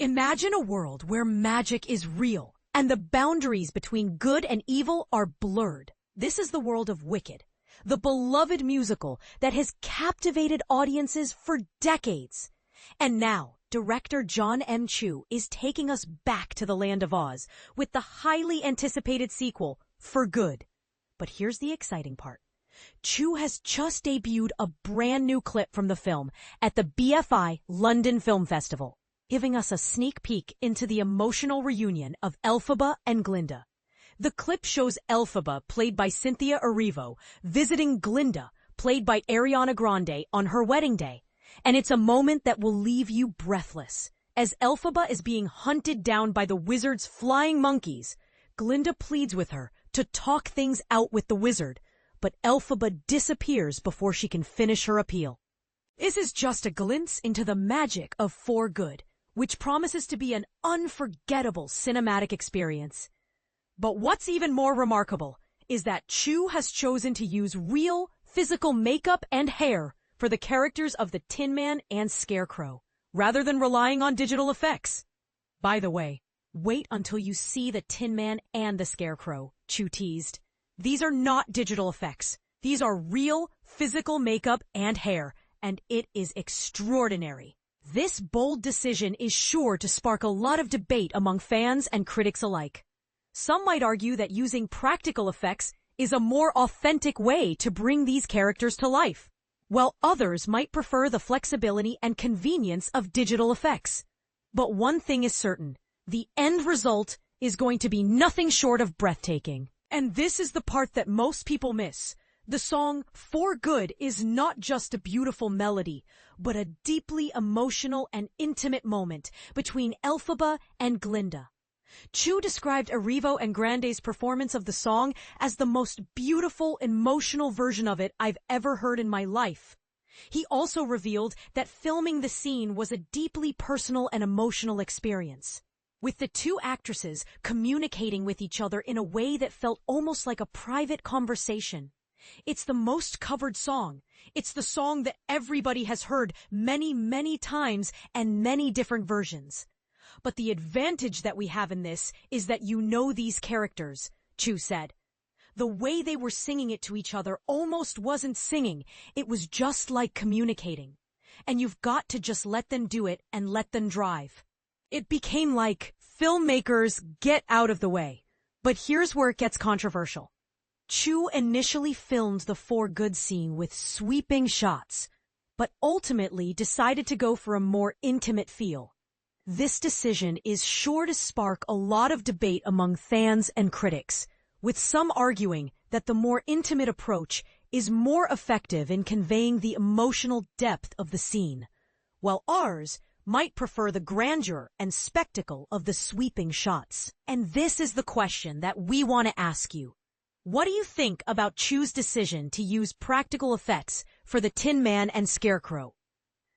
Imagine a world where magic is real and the boundaries between good and evil are blurred. This is the world of Wicked, the beloved musical that has captivated audiences for decades. And now, director Jon M is taking us back to the land of Oz with the highly anticipated sequel, For Good. But here's the exciting part. Chu has just debuted a brand new clip from the film at the BFI London Film Festival, giving us a sneak peek into the emotional reunion of Elphaba and Glinda. The clip shows Elphaba, played by Cynthia Erivo, visiting Glinda, played by Ariana Grande, on her wedding day. And it's a moment that will leave you breathless. As Elphaba is being hunted down by the wizard's flying monkeys, Glinda pleads with her to talk things out with the wizard, but Elphaba disappears before she can finish her appeal. This is just a glimpse into the magic of For Good, which promises to be an unforgettable cinematic experience. But what's even more remarkable is that Chu has chosen to use real, physical makeup and hair for the characters of the Tin Man and Scarecrow, rather than relying on digital effects. By the way, wait until you see the Tin Man and the Scarecrow, Chu teased. These are not digital effects. These are real, physical makeup and hair, and it is extraordinary. This bold decision is sure to spark a lot of debate among fans and critics alike. Some might argue that using practical effects is a more authentic way to bring these characters to life, while others might prefer the flexibility and convenience of digital effects. But one thing is certain, the end result is going to be nothing short of breathtaking. And this is the part that most people miss. The song For Good is not just a beautiful melody, but a deeply emotional and intimate moment between Elphaba and Glinda. Chu described Erivo and Grande's performance of the song as the most beautiful, emotional version of it I've ever heard in my life. He also revealed that filming the scene was a deeply personal and emotional experience, with the two actresses communicating with each other in a way that felt almost like a private conversation. It's the most covered song. It's the song that everybody has heard many, many times and many different versions. But the advantage that we have in this is that you know these characters, Chu said. The way they were singing it to each other almost wasn't singing. It was just like communicating. And you've got to just let them do it and let them drive. It became like, filmmakers, get out of the way. But here's where it gets controversial. Chu initially filmed the For Good scene with sweeping shots, but ultimately decided to go for a more intimate feel. This decision is sure to spark a lot of debate among fans and critics, with some arguing that the more intimate approach is more effective in conveying the emotional depth of the scene, while ours might prefer the grandeur and spectacle of the sweeping shots. And this is the question that we want to ask you. What do you think about Chu's decision to use practical effects for the Tin Man and Scarecrow?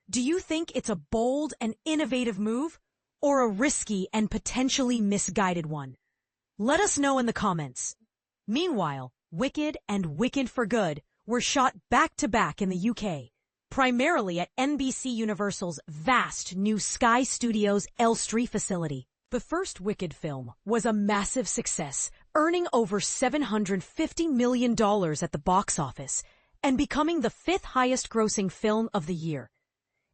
Do you think it's a bold and innovative move, or a risky and potentially misguided one? Let us know in the comments. Meanwhile, Wicked and Wicked for Good were shot back-to-back in the UK, primarily at NBC Universal's vast new Sky Studios Elstree facility. The first Wicked film was a massive success, earning over $750 million at the box office and becoming the fifth highest-grossing film of the year.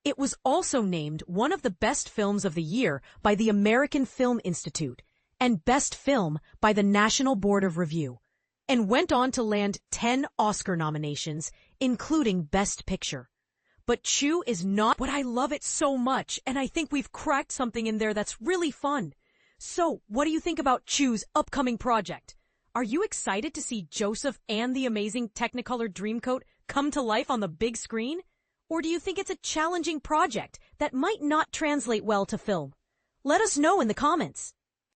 It was also named one of the best films of the year by the American Film Institute and Best Film by the National Board of Review, and went on to land 10 Oscar nominations, including Best Picture. But Chu is not, but I love it so much, and I think we've cracked something in there that's really fun. So, what do you think about Chu's upcoming project? Are you excited to see Joseph and the amazing Technicolor Dreamcoat come to life on the big screen? Or do you think it's a challenging project that might not translate well to film? Let us know in the comments.